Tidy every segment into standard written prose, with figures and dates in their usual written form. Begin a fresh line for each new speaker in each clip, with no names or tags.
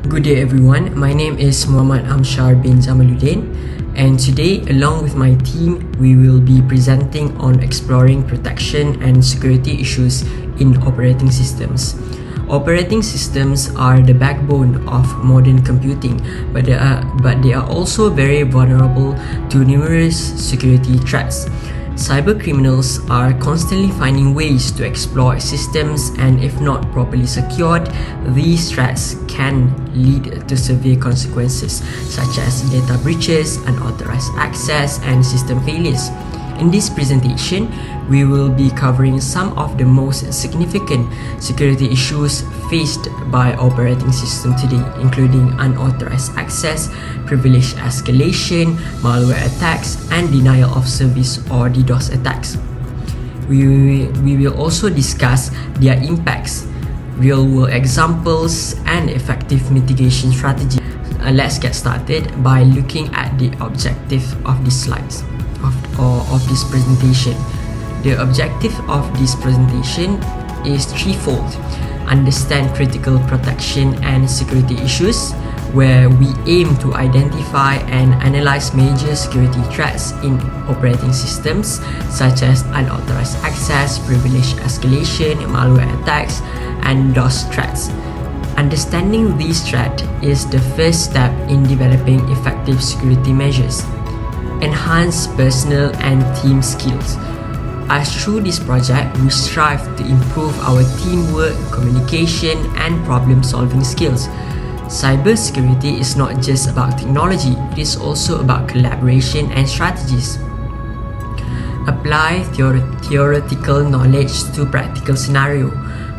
Good day everyone, my name is Muhammad AMSYAR bin JAMALUDDIN, and today along with my team we will be presenting on exploring protection and security issues in operating systems. Operating systems are the backbone of modern computing, but they are also very vulnerable to numerous security threats. Cybercriminals are constantly finding ways to exploit systems, and if not properly secured, these threats can lead to severe consequences such as data breaches, unauthorized access, and system failures. In this presentation, we will be covering some of the most significant security issues faced by operating systems today, including unauthorized access, privilege escalation, malware attacks, and denial of service or DDoS attacks. We will also discuss their impacts, real-world examples, and effective mitigation strategies. Let's get started by looking at the objective of these slides. Of this presentation. The objective of this presentation is threefold. Understand critical protection and security issues, where we aim to identify and analyze major security threats in operating systems such as unauthorized access, privilege escalation, malware attacks, and DOS threats. Understanding these threats is the first step in developing effective security measures. Enhance personal and team skills. As through this project, we strive to improve our teamwork, communication, and problem-solving skills. Cybersecurity is not just about technology, it is also about collaboration and strategies. Apply theoretical knowledge to practical scenario,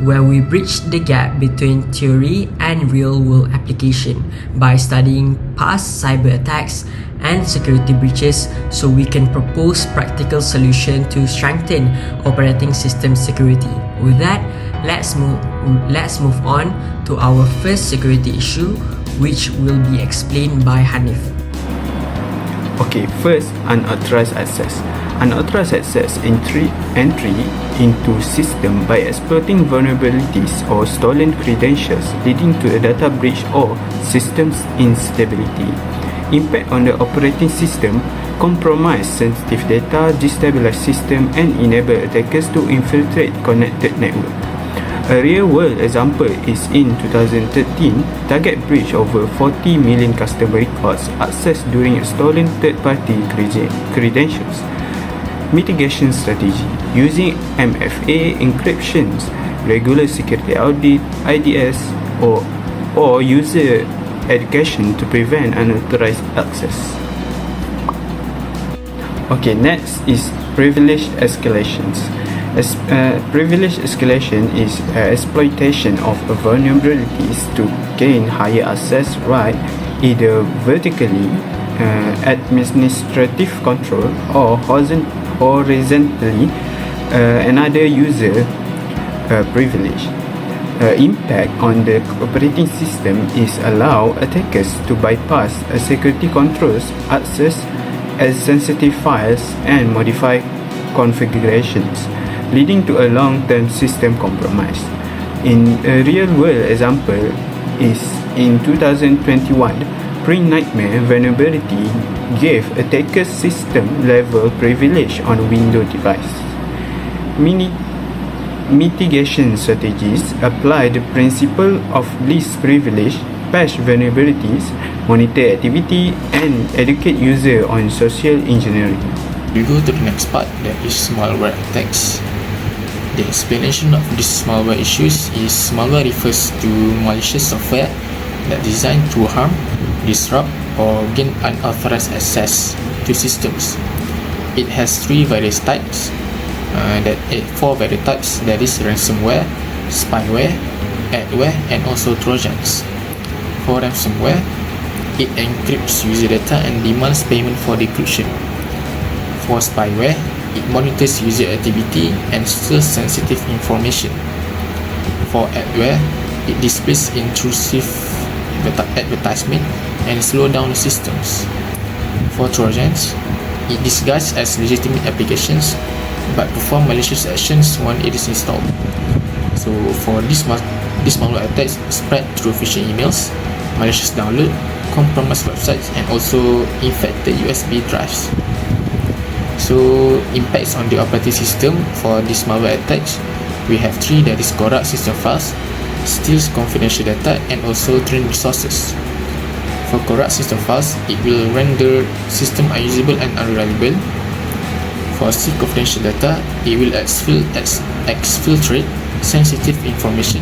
where we bridge the gap between theory and real-world application by studying past cyber attacks and security breaches, so we can propose practical solutions to strengthen operating system security. With that, let's move on to our first security issue, which will be explained by HANIFF.
Okay, first, unauthorized access. Unauthorized access entry into system by exploiting vulnerabilities or stolen credentials, leading to a data breach or systems instability. Impact on the operating system: compromise sensitive data, destabilize system, and enable attackers to infiltrate connected network. A real-world example is in 2013, target breach over 40 million customer records accessed during a stolen third-party credentials. Mitigation strategy: using MFA encryptions, regular security audit, IDS, or user education to prevent unauthorized access. Okay, next is privilege escalations. Privilege escalation is exploitation of vulnerabilities to gain higher access right, either vertically, administrative control, or horizontally, another user privilege. Impact on the operating system is allow attackers to bypass security controls, access sensitive files, and modify configurations, leading to a long-term system compromise. In a real-world example is in 2021, Pre-Nightmare vulnerability gave attackers system-level privilege on Windows device. Mitigation strategies apply the principle of least privilege, patch vulnerabilities, monitor activity, and educate user on social engineering.
We go to the next part, that is malware attacks. The explanation of these malware issues is: malware refers to malicious software that is designed to harm, disrupt, or gain unauthorized access to systems. It has four various types. That is ransomware, spyware, adware, and also trojans. For ransomware, it encrypts user data and demands payment for decryption. For spyware, it monitors user activity and stores sensitive information. For adware, it displays intrusive advertisement and slows down systems. For trojans, it disguises as legitimate applications but perform malicious actions when it is installed. So for this malware attacks spread through phishing emails, malicious download, compromised websites, and also infected USB drives. So impacts on the operating system for these malware attacks, we have 3, that is corrupt system files, steals confidential data, and also drain resources. For corrupt system files, it will render system unusable and unreliable. For steal confidential data, it will exfiltrate sensitive information,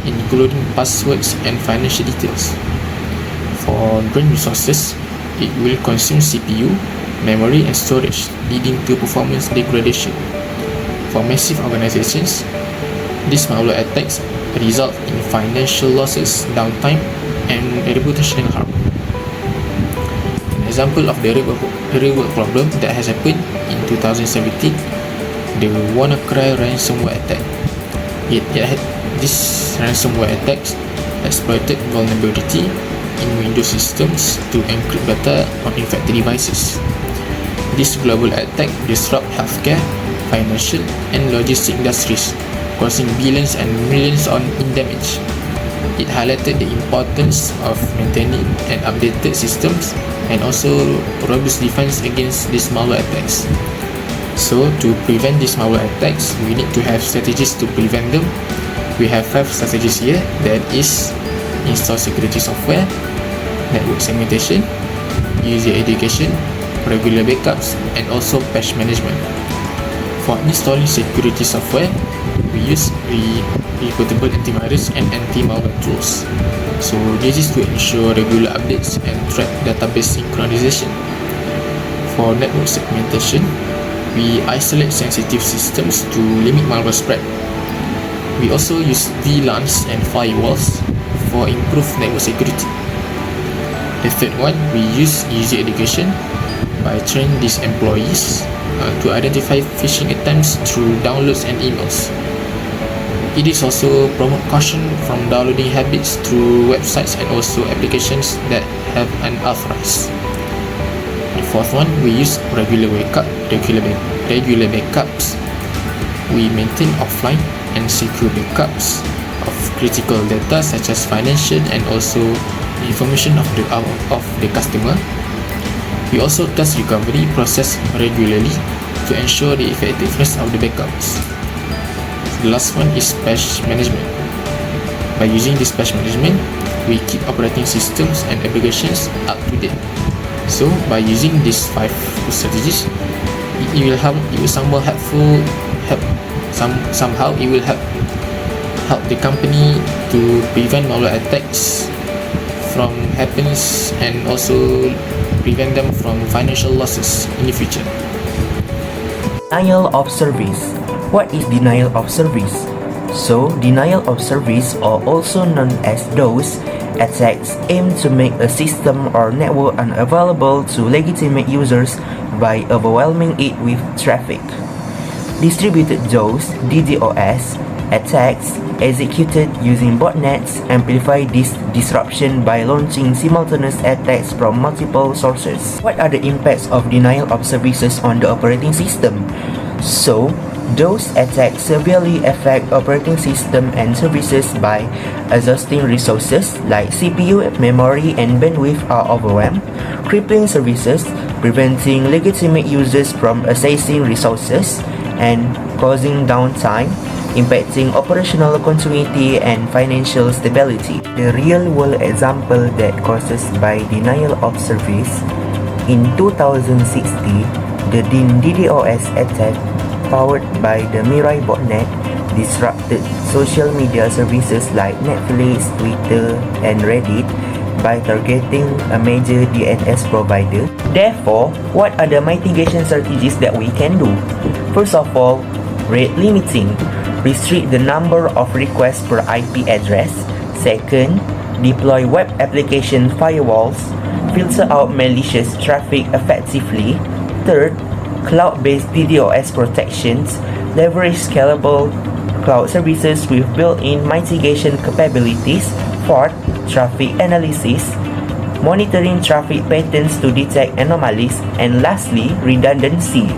including passwords and financial details. For drain resources, it will consume CPU, memory, and storage, leading to performance degradation. For massive organizations, these malware attacks result in financial losses, downtime, and reputational harm. An example of the real-world problem that has happened in 2017, the WannaCry ransomware attack. This ransomware attacks exploited vulnerability in Windows systems to encrypt data on infected devices. This global attack disrupted healthcare, financial, and logistic industries, causing billions and millions in damage. It highlighted the importance of maintaining and updated systems and also robust defense against these malware attacks. So to prevent these malware attacks, we need to have strategies to prevent them. We have 5 strategies here, that is install security software, network segmentation, user education, regular backups, and also patch management. For installing security software, we use reputable antivirus and anti-malware tools. So this is to ensure regular updates and threat database synchronization. For network segmentation, we isolate sensitive systems to limit malware spread. We also use VLANs and firewalls for improved network security. The third one, we use user education by training these employees to identify phishing attempts through downloads and emails. It is also promote caution from downloading habits through websites and also applications that have unauthorized. The fourth one, we use regular backups. We maintain offline and secure backups of critical data such as financial and also information of the customer. We also test recovery process regularly to ensure the effectiveness of the backups. The last one is patch management. By using this patch management, we keep operating systems and applications up to date. So by using these 5 strategies, it will somehow help the company to prevent malware attacks from happens and also prevent them from financial losses in the future.
Denial of service. What is denial of service? So, denial of service, or also known as DOS, attacks aim to make a system or network unavailable to legitimate users by overwhelming it with traffic. Distributed DOS (DDoS) attacks executed using botnets amplify this disruption by launching simultaneous attacks from multiple sources. What are the impacts of denial of services on the operating system? So, those attacks severely affect operating system and services by exhausting resources like CPU, memory, and bandwidth are overwhelmed, crippling services, preventing legitimate users from accessing resources, and causing downtime, impacting operational continuity and financial stability. The real-world example that causes by denial of service, in 2016, the DDoS attack powered by the Mirai botnet disrupted social media services like Netflix, Twitter, and Reddit by targeting a major DNS provider. Therefore, what are the mitigation strategies that we can do? First of all, rate limiting. Restrict the number of requests per IP address. Second, deploy web application firewalls. Filter out malicious traffic effectively. Third, cloud-based DDoS protections. Leverage scalable cloud services with built-in mitigation capabilities. Fourth, traffic analysis. Monitoring traffic patterns to detect anomalies. And lastly, redundancy.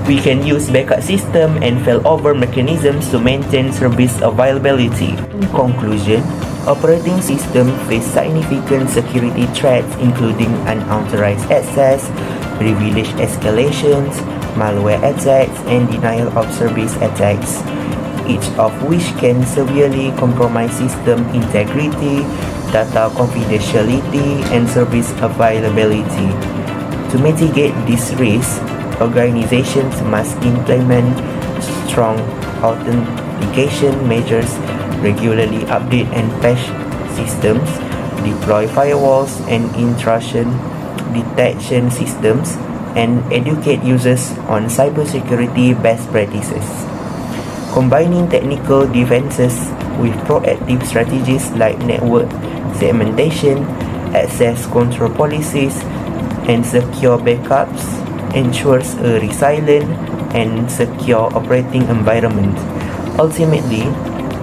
We can use backup system and failover mechanisms to maintain service availability. In conclusion, Operating systems face significant security threats including unauthorized access, privilege escalations, malware attacks, and denial of service attacks, each of which can severely compromise system integrity, data confidentiality, and service availability. To mitigate this risk, organizations must implement strong authentication measures, regularly update and patch systems, deploy firewalls and intrusion detection systems, and educate users on cybersecurity best practices. Combining technical defenses with proactive strategies like network segmentation, access control policies, and secure backups ensures a resilient and secure operating environment. Ultimately,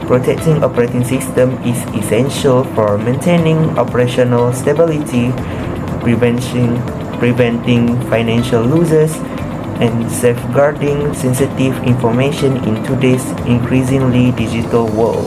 protecting operating system is essential for maintaining operational stability, preventing financial losses, and safeguarding sensitive information in today's increasingly digital world.